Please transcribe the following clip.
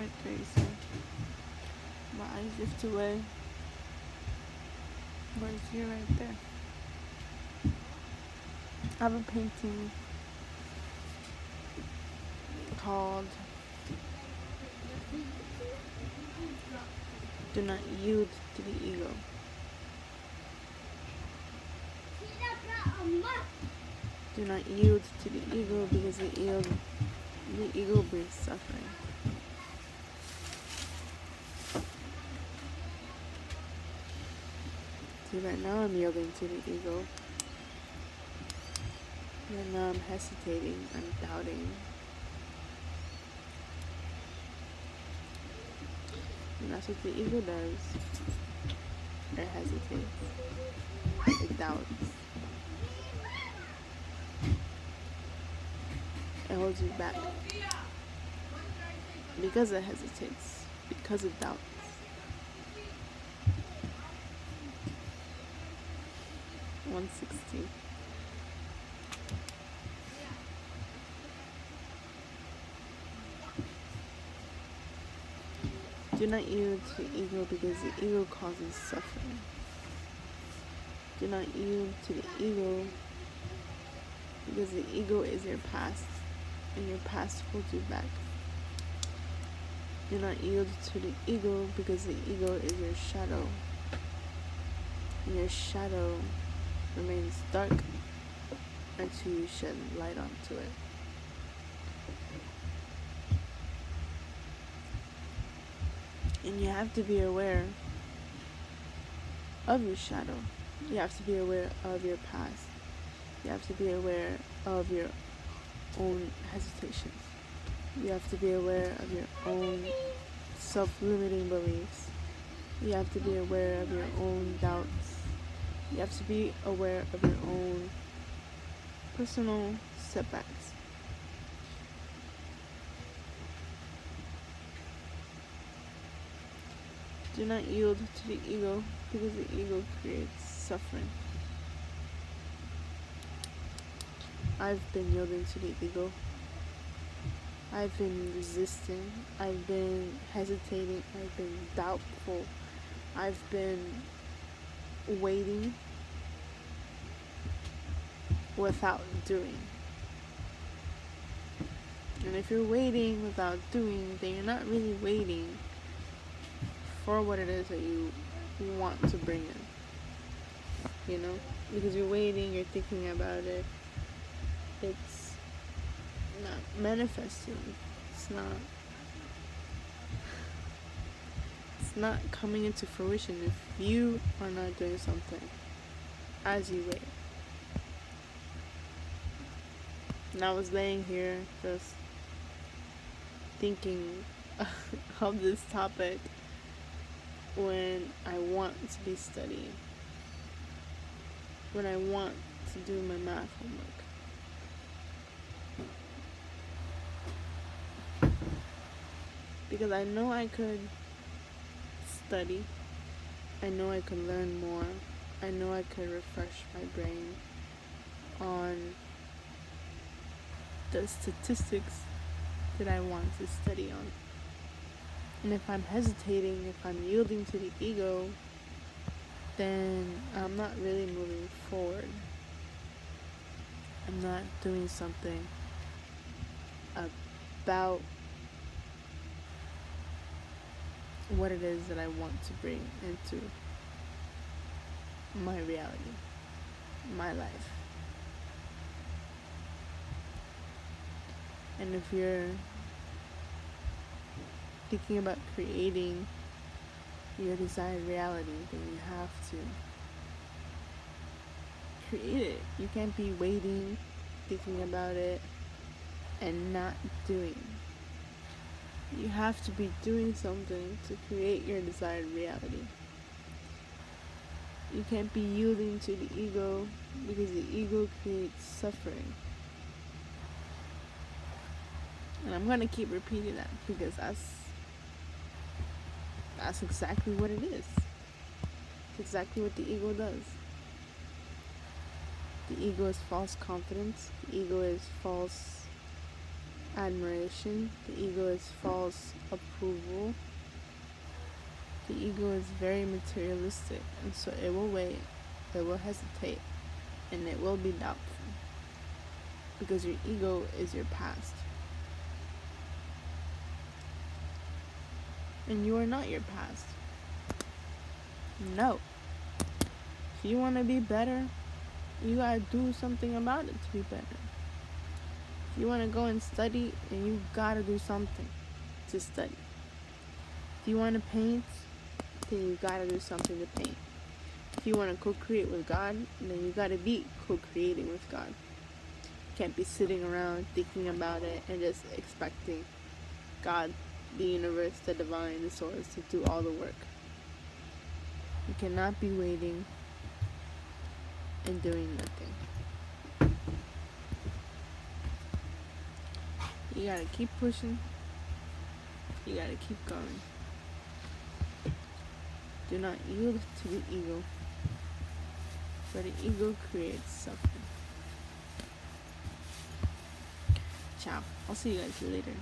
right there, you see. My eyes drift away. Where's you right there? I have a painting called Do Not Yield to the Ego. Do not yield to the ego because the ego brings suffering. See, right now I'm yielding to the ego. Right now I'm hesitating, I'm doubting. And that's what the ego does. It hesitates. It doubts. It holds you back. Because it hesitates. Because it doubts. $160. Do not yield to the ego because the ego causes suffering. Do not yield to the ego because the ego is your past and your past holds you back. Do not yield to the ego because the ego is your shadow and your shadow remains dark until you shed light onto it. And you have to be aware of your shadow. You have to be aware of your past. You have to be aware of your own hesitations. You have to be aware of your own self-limiting beliefs. You have to be aware of your own doubts. You have to be aware of your own personal setbacks. Do not yield to the ego because the ego creates suffering. I've been yielding to the ego. I've been resisting. I've been hesitating. I've been doubtful. I've been waiting without doing. And if you're waiting without doing, then you're not really waiting for what it is that you want to bring in. You know? Because you're waiting, you're thinking about it. It's not manifesting. It's not coming into fruition if you are not doing something as you wait. And I was laying here just thinking of this topic when I want to be studying, when I want to do my math homework. Because I know I could study, I know I could learn more, I know I could refresh my brain on the statistics that I want to study on. And if I'm hesitating, if I'm yielding to the ego, then I'm not really moving forward. I'm not doing something about what it is that I want to bring into my reality, my life. And if you're thinking about creating your desired reality, then you have to create it. You can't be waiting, thinking about it, and not doing. You have to be doing something to create your desired reality. You can't be yielding to the ego because the ego creates suffering. And I'm going to keep repeating that because that's exactly what it is. It's exactly what the ego does. The ego is false confidence. The ego is false admiration. The ego is false approval. The ego is very materialistic, and so it will wait, it will hesitate, and it will be doubtful. Because your ego is your past. And you are not your past. No. If you want to be better, you gotta do something about it to be better. If you want to go and study, then you gotta do something to study. If you want to paint, then you gotta do something to paint. If you want to co-create with God, then you gotta be co-creating with God. You can't be sitting around thinking about it and just expecting God, the universe, the divine, the source to do all the work. You cannot be waiting and doing nothing. You gotta keep pushing. You gotta keep going. Do not yield to the ego, for the ego creates suffering. Ciao. I'll see you guys later.